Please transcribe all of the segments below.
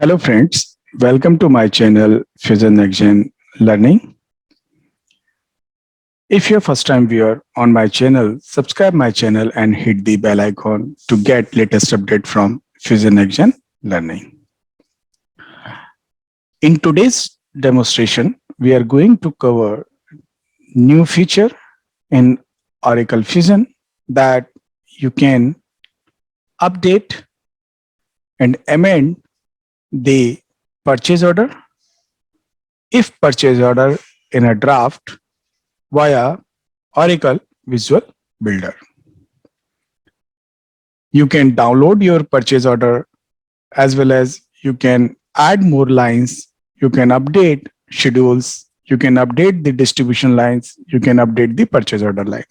Hello friends, welcome to my channel Fusion NextGen Learning. If you're first time viewer on my channel, subscribe my channel and hit the bell icon to get latest update from Fusion NextGen Learning. In today's demonstration, we are going to cover new feature in Oracle Fusion that you can update and amend the purchase order if purchase order in a draft via Oracle Visual Builder. You can download your purchase order as well as you can add more lines. You can update schedules. You can update the distribution lines. You can update the purchase order line.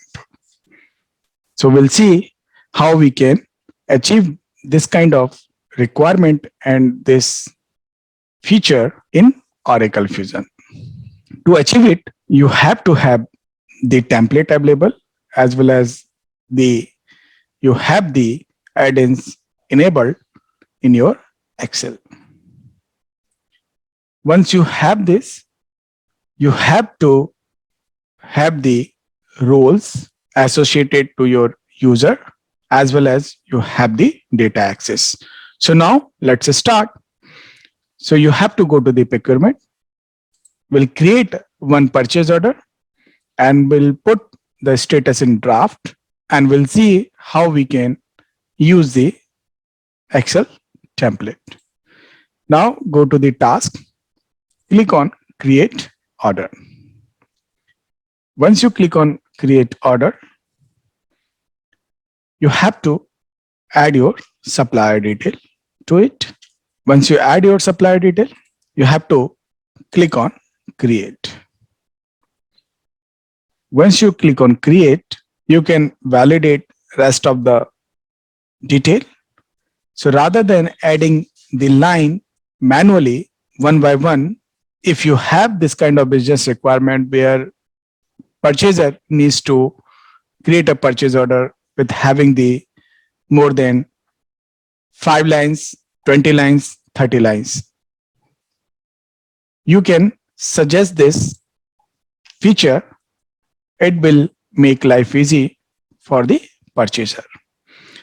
So we'll see how we can achieve this kind of requirement and this feature in Oracle Fusion. To achieve it, you have to have the template available as well as you have the add-ins enabled in your Excel. Once you have this, you have to have the roles associated to your user as well as you have the data access. So now let's start. So you have to go to the procurement. We'll create one purchase order and we'll put the status in draft and we'll see how we can use the Excel template. Now go to the task, click on create order. Once you click on create order, you have to add your supplier detail to it. Once you add your supplier detail, you have to click on create. Once you click on create, you can validate rest of the detail. So rather than adding the line manually one by one, if you have this kind of business requirement where purchaser needs to create a purchase order with having the more than 5 lines, 20 lines, 30 lines, you can suggest this feature. It will make life easy for the purchaser.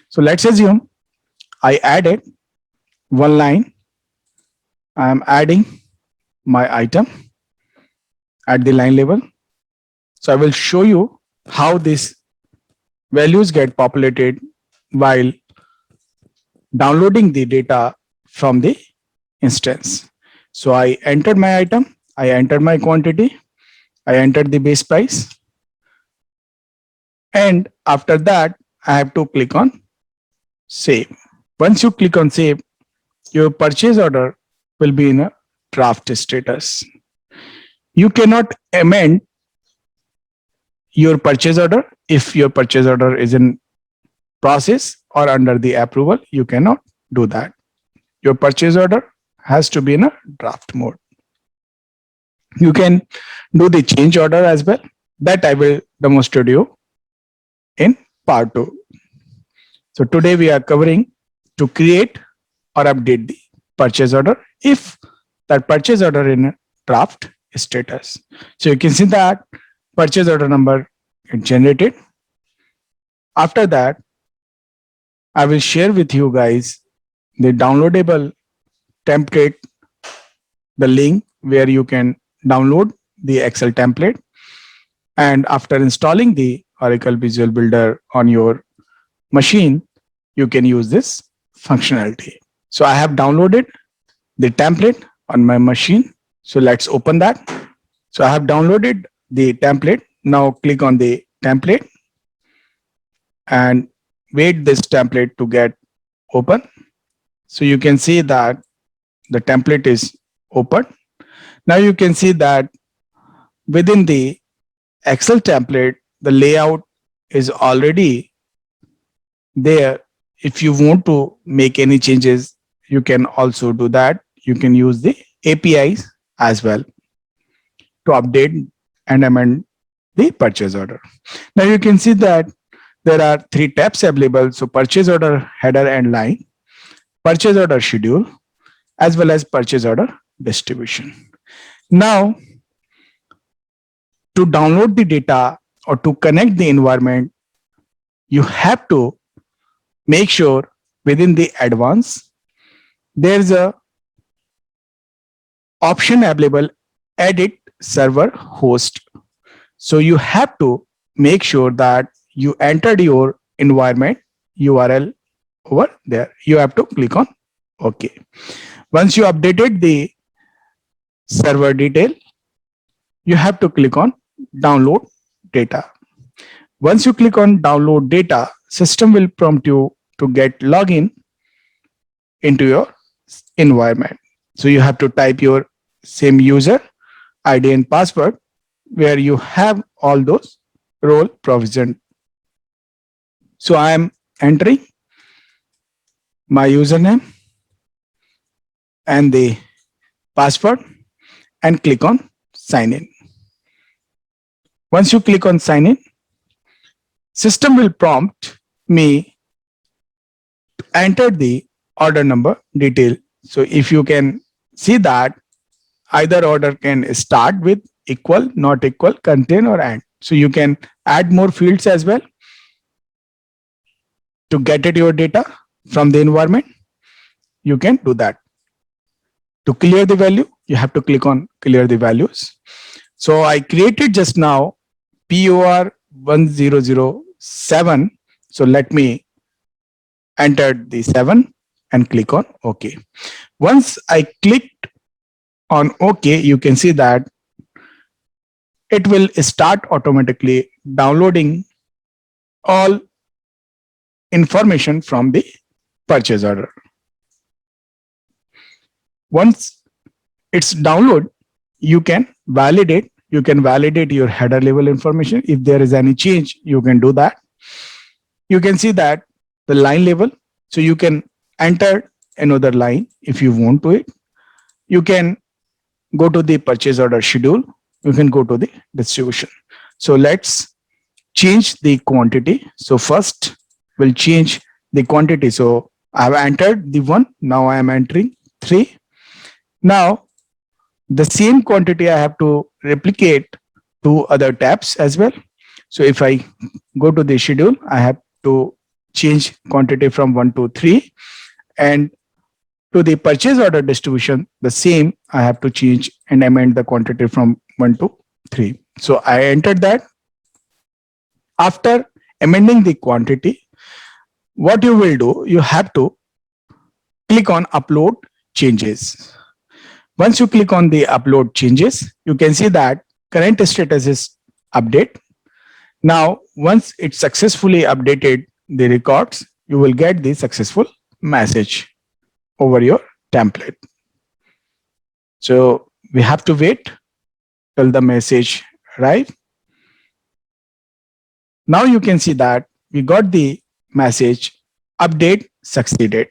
So let's assume I added one line. I am adding my item at the line level. So I will show you how these values get populated while downloading the data from the instance. So I entered my item, I entered my quantity, I entered the base price. And after that, I have to click on save. Once you click on save, your purchase order will be in a draft status. You cannot amend your purchase order if your purchase order is in process or under the approval. You cannot do that. Your purchase order has to be in a draft mode. You can do the change order as well. That I will demonstrate you in part 2. So today we are covering to create or update the purchase order if that purchase order in a draft status. So you can see that purchase order number is generated. After that, I will share with you guys the downloadable template, the link where you can download the Excel template. And after installing the Oracle Visual Builder on your machine, you can use this functionality. So I have downloaded the template on my machine. So let's open that. So I have downloaded the template. Now click on the template and wait this template to get open. So you can see that the template is open. Now you can see that within the Excel template, the layout is already there. If you want to make any changes, you can also do that. You can use the APIs as well to update and amend the purchase order. Now you can see that there are 3 tabs available. So purchase order header and line, purchase order schedule, as well as purchase order distribution. Now, to download the data or to connect the environment, you have to make sure within the advanced, there's a option available, edit server host. So you have to make sure that you entered your environment URL over there. You have to click on OK. Once you updated the server detail, you have to click on download data. Once you click on download data, system will prompt you to get login into your environment. So you have to type your same user ID and password where you have all those role provisioned. So I am entering my username and the password and click on sign in. Once you click on sign in, system will prompt me to enter the order number detail. So if you can see that either order can start with equal, not equal, contain or and. So you can add more fields as well to get at your data from the environment. You can do that. To clear the value, you have to click on clear the values. So I created just now POR 1007. So let me enter the 7 and click on OK. Once I clicked on OK, you can see that it will start automatically downloading all information from the purchase order. Once it's download, you can validate your header level information. If there is any change, you can do that. You can see that the line level, so you can enter another line if you want to it. You can go to the purchase order schedule. You can go to the distribution. So let's change the quantity. So first we'll change the quantity. So I have entered the 1. Now I am entering 3. Now the same quantity I have to replicate to other tabs as well. So if I go to the schedule, I have to change quantity from 1 to 3, and to the purchase order distribution, the same I have to change and amend the quantity from 1 to 3. So I entered that. After amending the quantity, what you will do, you have to click on upload changes. Once you click on the upload changes, you can see that current status is update. Now, once it successfully updated the records, you will get the successful message over your template. So we have to wait till the message arrives. Now you can see that we got the message update succeeded.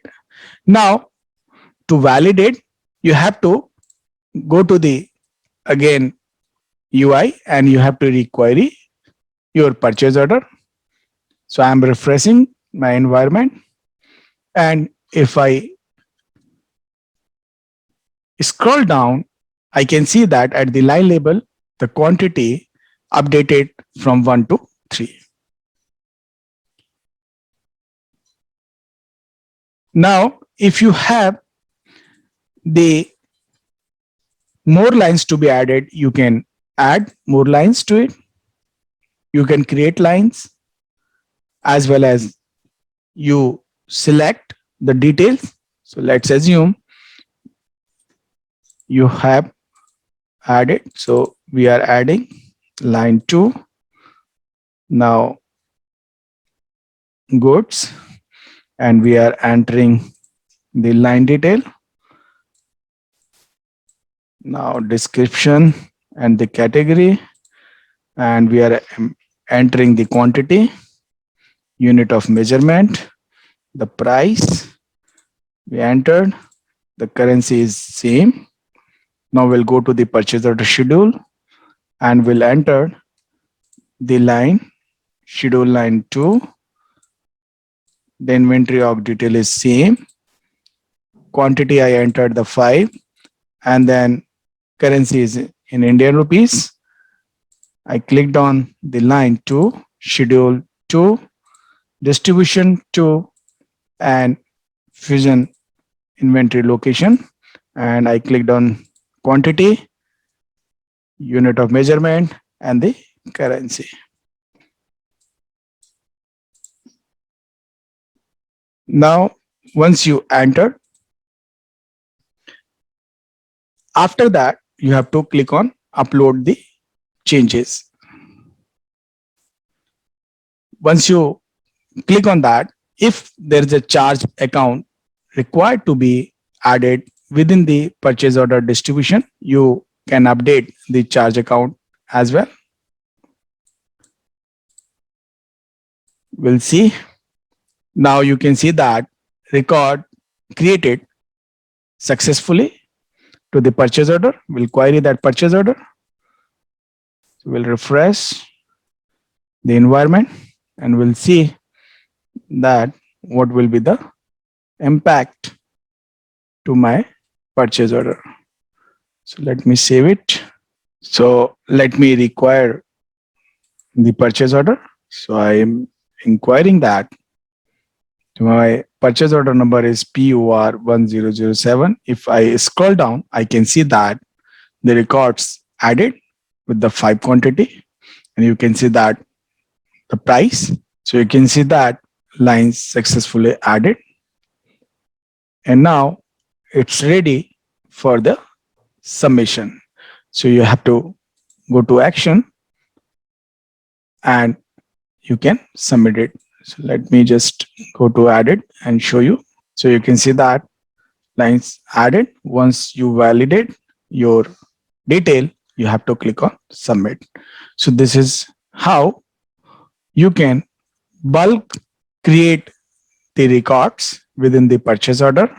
Now to validate, you have to go to the again UI and you have to requery your purchase order. So I'm refreshing my environment, and if I scroll down, I can see that at the line label, the quantity updated from 1 to 3. Now, if you have the more lines to be added, you can add more lines to it. You can create lines as well as you select the details. So let's assume you have added. So we are adding line 2. Now goods, and we are entering the line detail. Now description and the category, and we are entering the quantity, unit of measurement, the price we entered, the currency is same. Now we'll go to the purchase order schedule and we'll enter the line schedule line 2. The inventory of detail is same. quantity I entered the 5, and then currency is in Indian rupees. I clicked on the line 2, schedule 2, distribution 2, and Fusion inventory location, and I clicked on quantity, unit of measurement, and the currency. Now, once you enter, after that, you have to click on upload the changes. Once you click on that, if there is a charge account required to be added within the purchase order distribution, you can update the charge account as well. We'll see. Now you can see that record created successfully to the purchase order. We'll query that purchase order. So we'll refresh the environment and we'll see that what will be the impact to my purchase order. So let me save it. So let me require the purchase order. So I am inquiring that. My purchase order number is POR 1007. If I scroll down, I can see that the records added with the 5 quantity, and you can see that the price. So you can see that lines successfully added, and now it's ready for the submission. So you have to go to action and you can submit it. So let me just go to added and show you. So you can see that lines added. Once you validate your detail, you have to click on submit. So this is how you can bulk create the records within the purchase order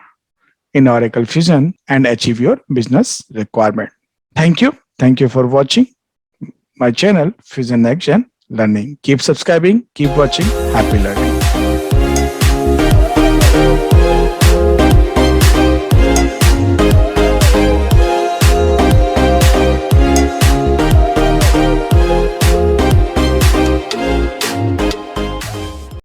in Oracle Fusion and achieve your business requirement. Thank you. Thank you for watching my channel, Fusion Next Gen Learning. Keep subscribing, keep watching. Happy learning.